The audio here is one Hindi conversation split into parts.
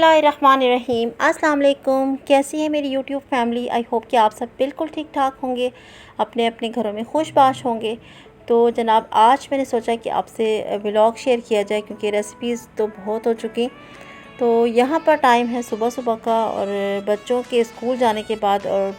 बिस्मिल्लाहिर्रहमानिर्रहीम। अस्सलाम वालेकुम। कैसी है मेरी यूट्यूब फैमिली? आई होप कि आप सब बिल्कुल ठीक ठाक होंगे, अपने अपने घरों में खुशबाश होंगे। तो जनाब, आज मैंने सोचा कि आपसे व्लॉग शेयर किया जाए, क्योंकि रेसिपीज़ तो बहुत हो चुकी। तो यहाँ पर टाइम है सुबह सुबह का, और बच्चों के स्कूल जाने के बाद और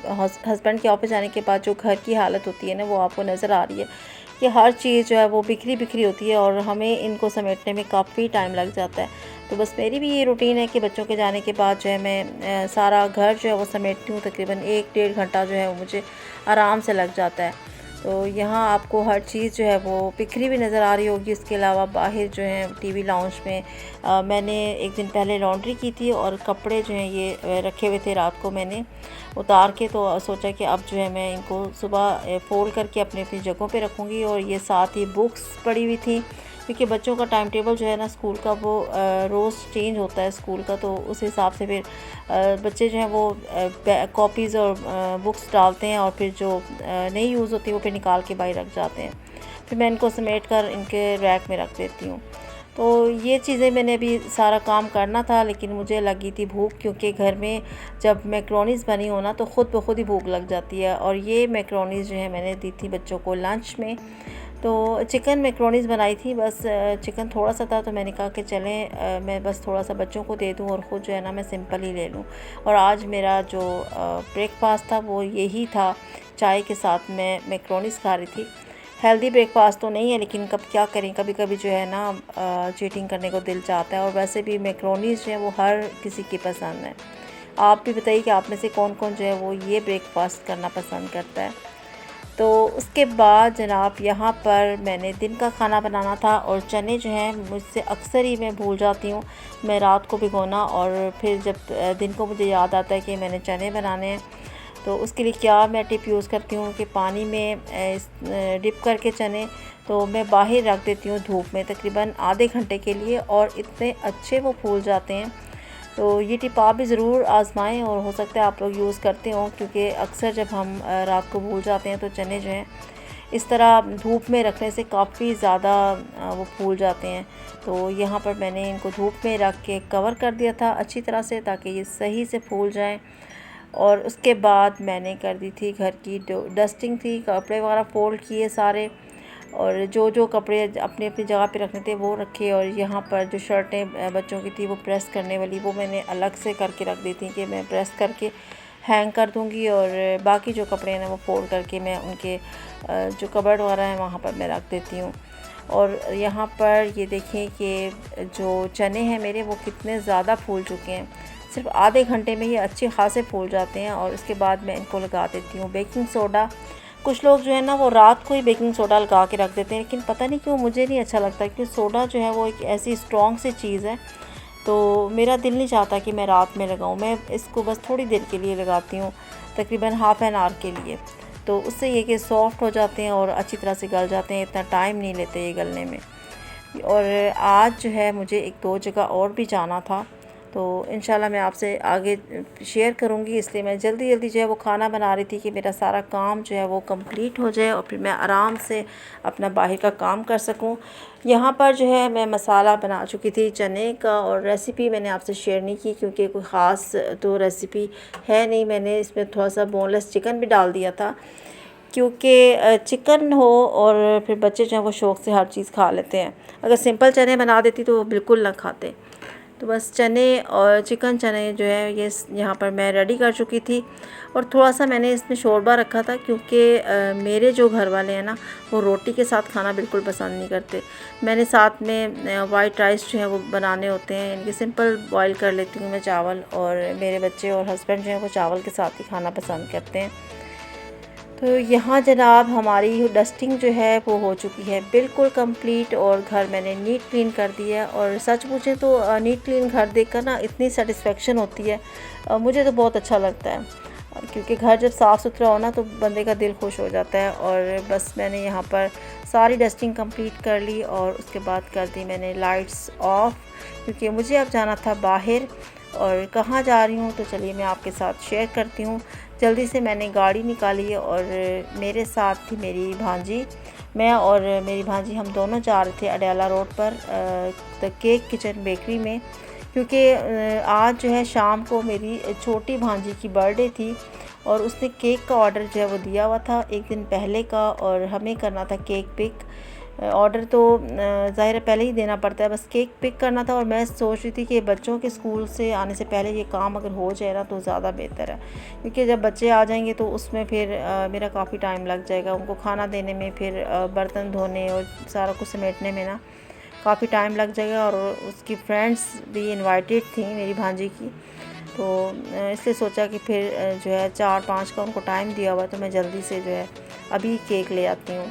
हस्बैंड के ऑफिस जाने के बाद जो घर की हालत होती है ना, वो आपको नज़र आ रही है कि हर चीज़ जो है वो बिखरी बिखरी होती है और हमें इनको समेटने में काफ़ी टाइम लग जाता है। तो बस मेरी भी ये रूटीन है कि बच्चों के जाने के बाद जो है मैं सारा घर जो है वो समेटती हूँ। तकरीबन 1-1.5 घंटा जो है वो मुझे आराम से लग जाता है। तो यहाँ आपको हर चीज़ जो है वो बिखरी हुई नज़र आ रही होगी। इसके अलावा बाहर जो है टीवी लाउंज में मैंने एक दिन पहले लॉन्ड्री की थी, और कपड़े जो हैं ये रखे हुए थे रात को मैंने उतार के। तो सोचा कि अब जो है मैं इनको सुबह फोल्ड करके अपनी अपनी जगहों पे रखूँगी। और ये साथ ही बुक्स पड़ी हुई थी, क्योंकि बच्चों का टाइम टेबल जो है ना स्कूल का, वो रोज़ चेंज होता है स्कूल का। तो उस हिसाब से फिर बच्चे जो हैं वो कॉपीज़ और बुक्स डालते हैं, और फिर जो नहीं यूज़ होती वो फिर निकाल के बाहर रख जाते हैं। फिर मैं इनको समेट कर इनके रैक में रख देती हूँ। तो ये चीज़ें मैंने अभी सारा काम करना था, लेकिन मुझे लगी थी भूख, क्योंकि घर में जब मैक्रोनीज़ बनी हो ना तो ख़ुद ब खुद ही भूख लग जाती है। और ये मैक्रोनीज़ जो है मैंने दी थी बच्चों को लंच में। तो चिकन मैक्रोनीज़ बनाई थी, बस चिकन थोड़ा सा था, तो मैंने कहा कि चलें मैं बस थोड़ा सा बच्चों को दे दूं और ख़ुद जो है ना मैं सिंपल ही ले लूं। और आज मेरा जो ब्रेकफास्ट था वो यही था, चाय के साथ मैं मैक्रोनीज़ खा रही थी। हेल्दी ब्रेकफास्ट तो नहीं है, लेकिन कब क्या करें, कभी कभी जो है ना चीटिंग करने को दिल चाहता है। और वैसे भी मैक्रोनीज़ जो है वो हर किसी की पसंद है। आप भी बताइए कि आप में से कौन कौन जो है वो ये ब्रेकफास्ट करना पसंद करता है। तो उसके बाद जनाब, यहाँ पर मैंने दिन का खाना बनाना था, और चने जो हैं मुझसे अक्सर ही मैं भूल जाती हूँ मैं रात को भिगोना, और फिर जब दिन को मुझे याद आता है कि मैंने चने बनाने हैं, तो उसके लिए क्या मैं टिप यूज़ करती हूँ कि पानी में डिप करके चने तो मैं बाहर रख देती हूँ धूप में तकरीबन आधे घंटे के लिए, और इतने अच्छे वो फूल जाते हैं। तो ये टिप आप भी ज़रूर आज़माएं, और हो सकता है आप लोग यूज़ करते हो, क्योंकि अक्सर जब हम रात को भूल जाते हैं तो चने जो हैं इस तरह धूप में रखने से काफ़ी ज़्यादा वो फूल जाते हैं। तो यहाँ पर मैंने इनको धूप में रख के कवर कर दिया था अच्छी तरह से, ताकि ये सही से फूल जाएं। और उसके बाद मैंने कर दी थी घर की डस्टिंग थी, कपड़े वगैरह फ़ोल्ड किए सारे, और जो जो कपड़े अपनी अपनी जगह पे रखने थे वो रखे। और यहाँ पर जो शर्टें बच्चों की थी वो प्रेस करने वाली, वो मैंने अलग से करके रख दी थी कि मैं प्रेस करके हैंग कर दूँगी, और बाकी जो कपड़े हैं ना वो फोल्ड करके मैं उनके जो कबर्ड वगैरह हैं वहाँ पर मैं रख देती हूँ। और यहाँ पर ये देखें कि जो चने हैं मेरे वो कितने ज़्यादा फूल चुके हैं, सिर्फ आधे घंटे में ये अच्छे खासे फूल जाते हैं। और उसके बाद मैं इनको लगा देती हूँ बेकिंग सोडा। कुछ लोग जो है ना वो रात को ही बेकिंग सोडा लगा के रख देते हैं, लेकिन पता नहीं क्यों मुझे नहीं अच्छा लगता, क्योंकि सोडा जो है वो एक ऐसी स्ट्रॉन्ग सी चीज़ है। तो मेरा दिल नहीं चाहता कि मैं रात में लगाऊं, मैं इसको बस थोड़ी देर के लिए लगाती हूँ, तकरीबन हाफ़ एन आवर के लिए। तो उससे ये कि सॉफ्ट हो जाते हैं और अच्छी तरह से गल जाते हैं, इतना टाइम नहीं लेते ये गलने में। और आज जो है मुझे 1-2 जगह और भी जाना था, तो इंशाल्लाह मैं आपसे आगे शेयर करूँगी। इसलिए मैं जल्दी जल्दी जो है वो खाना बना रही थी कि मेरा सारा काम जो है वो कंप्लीट हो जाए, और फिर मैं आराम से अपना बाहर का काम कर सकूँ। यहाँ पर जो है मैं मसाला बना चुकी थी चने का, और रेसिपी मैंने आपसे शेयर नहीं की, क्योंकि कोई ख़ास तो रेसिपी है नहीं। मैंने इसमें थोड़ा सा बोनलेस चिकन भी डाल दिया था, क्योंकि चिकन हो और फिर बच्चे जो हैं वो शौक़ से हर चीज़ खा लेते हैं। अगर सिंपल चने बना देती तो वो बिल्कुल ना खाते। तो बस चने और चिकन चने जो है ये यहाँ पर मैं रेडी कर चुकी थी। और थोड़ा सा मैंने इसमें शोरबा रखा था, क्योंकि मेरे जो घर वाले हैं ना वो रोटी के साथ खाना बिल्कुल पसंद नहीं करते। मैंने साथ में वाइट राइस जो है वो बनाने होते हैं, इनके सिंपल बॉईल कर लेती हूँ मैं चावल, और मेरे बच्चे और हस्बैंड जो हैं वो चावल के साथ ही खाना पसंद करते हैं। तो यहाँ जनाब हमारी डस्टिंग जो है वो हो चुकी है बिल्कुल कंप्लीट, और घर मैंने नीट क्लीन कर दिया है। और सच पूछें तो नीट क्लीन घर देखकर ना इतनी सेटिस्फेक्शन होती है, मुझे तो बहुत अच्छा लगता है, क्योंकि घर जब साफ़ सुथरा हो ना तो बंदे का दिल खुश हो जाता है। और बस मैंने यहाँ पर सारी डस्टिंग कंप्लीट कर ली, और उसके बाद कर दी मैंने लाइट्स ऑफ, क्योंकि मुझे अब जाना था बाहर। और कहाँ जा रही हूँ तो चलिए मैं आपके साथ शेयर करती हूँ। जल्दी से मैंने गाड़ी निकाली, और मेरे साथ थी मेरी भांजी, मैं और मेरी भांजी हम दोनों जा रहे थे अडयाला रोड पर द केक किचन बेकरी में, क्योंकि आज जो है शाम को मेरी छोटी भांजी की बर्थडे थी और उसने केक का ऑर्डर जो है वो दिया हुआ था एक दिन पहले का, और हमें करना था केक पिक। ऑर्डर तो ज़ाहिर है पहले ही देना पड़ता है, बस केक पिक करना था। और मैं सोच रही थी कि बच्चों के स्कूल से आने से पहले ये काम अगर हो जाए ना तो ज़्यादा बेहतर है, क्योंकि जब बच्चे आ जाएंगे तो उसमें फिर मेरा काफ़ी टाइम लग जाएगा उनको खाना देने में, फिर बर्तन धोने और सारा कुछ समेटने में ना काफ़ी टाइम लग जाएगा। और उसकी फ्रेंड्स भी इनवाइटेड थी मेरी भांजी की, तो इसलिए सोचा कि फिर जो है 4-5 का उनको टाइम दिया हुआ, तो मैं जल्दी से जो है अभी केक ले आती हूँ।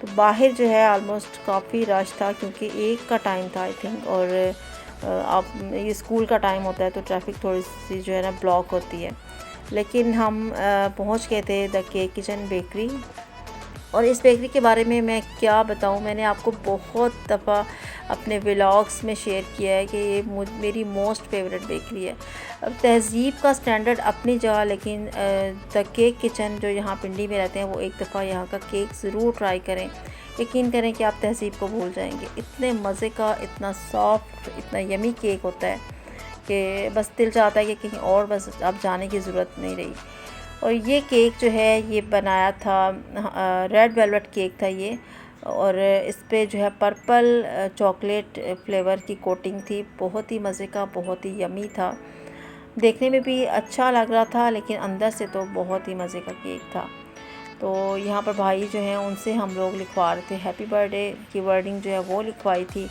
तो बाहर जो है ऑलमोस्ट काफ़ी रश था, क्योंकि 1 का टाइम था आई थिंक, और आप ये स्कूल का टाइम होता है तो ट्रैफिक थोड़ी सी जो है ना ब्लॉक होती है। लेकिन हम पहुँच गए थे द केक किचन बेकरी। और इस बेकरी के बारे में मैं क्या बताऊं, मैंने आपको बहुत दफ़ा अपने व्लॉग्स में शेयर किया है कि ये मेरी मोस्ट फेवरेट बेकरी है। अब तहज़ीब का स्टैंडर्ड अपनी जगह, लेकिन द केक किचन जो यहाँ पिंडी में रहते हैं वो एक दफ़ा यहाँ का केक ज़रूर ट्राई करें। यकीन करें कि आप तहज़ीब को भूल जाएंगे। इतने मज़े का, इतना सॉफ्ट, इतना यमी केक होता है कि बस दिल चाहता है कि कहीं और बस अब जाने की ज़रूरत नहीं रही। और ये केक जो है ये बनाया था, रेड वेलवेट केक था ये, और इस पे जो है पर्पल चॉकलेट फ्लेवर की कोटिंग थी। बहुत ही मज़े का, बहुत ही यमी था, देखने में भी अच्छा लग रहा था, लेकिन अंदर से तो बहुत ही मज़े का केक था। तो यहाँ पर भाई जो हैं उनसे हम लोग लिखवा रहे थे, हैप्पी बर्थडे की वर्डिंग जो है वो लिखवाई थी।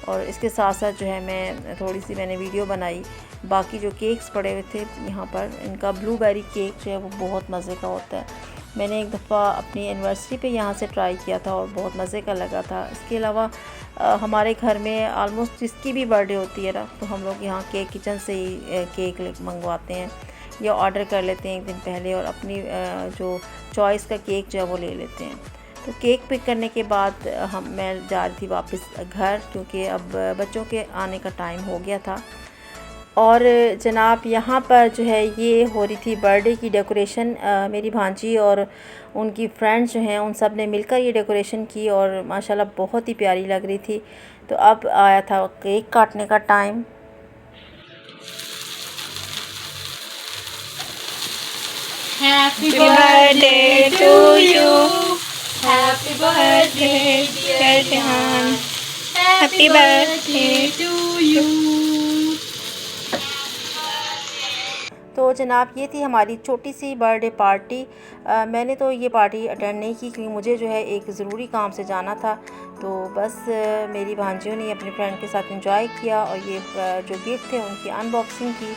और इसके साथ साथ जो है मैं थोड़ी सी मैंने वीडियो बनाई। बाकी जो केक्स पड़े हुए थे यहाँ पर, इनका ब्लूबेरी केक जो है वो बहुत मज़े का होता है। मैंने एक दफ़ा अपनी एनिवर्सरी पे यहाँ से ट्राई किया था और बहुत मज़े का लगा था। इसके अलावा हमारे घर में ऑलमोस्ट जिसकी भी बर्थडे होती है ना, तो हम लोग यहाँ केक किचन से ही केक मंगवाते हैं या ऑर्डर कर लेते हैं एक दिन पहले, और अपनी जो चॉइस का केक जो है वो ले लेते हैं। तो केक पिक करने के बाद मैं जा रही थी वापस घर, क्योंकि अब बच्चों के आने का टाइम हो गया था। और जनाब यहाँ पर जो है ये हो रही थी बर्थडे की डेकोरेशन। मेरी भांजी और उनकी फ्रेंड्स जो हैं उन सब ने मिलकर ये डेकोरेशन की, और माशाल्लाह बहुत ही प्यारी लग रही थी। तो अब आया था केक काटने का time. Happy birthday to you. Happy birthday, dear Jahan. Happy birthday to you. तो जनाब ये थी हमारी छोटी सी बर्थडे पार्टी। मैंने तो ये पार्टी अटेंड नहीं की, क्योंकि मुझे जो है एक ज़रूरी काम से जाना था। तो बस मेरी भांजियों ने अपने फ्रेंड के साथ एंजॉय किया, और ये जो गिफ्ट थे उनकी अनबॉक्सिंग की।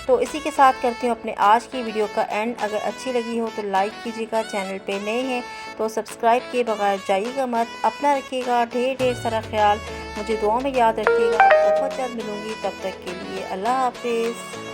तो इसी के साथ करती हूँ अपने आज की वीडियो का एंड। अगर अच्छी लगी हो तो लाइक कीजिएगा, चैनल पे नए हैं तो सब्सक्राइब किए बगैर जाइएगा मत। अपना रखिएगा ढेर ढेर सारा ख्याल, मुझे दुआ में याद रखिएगा। बहुत जल्द मिलूँगी, तब तक के लिए अल्लाह हाफिज़।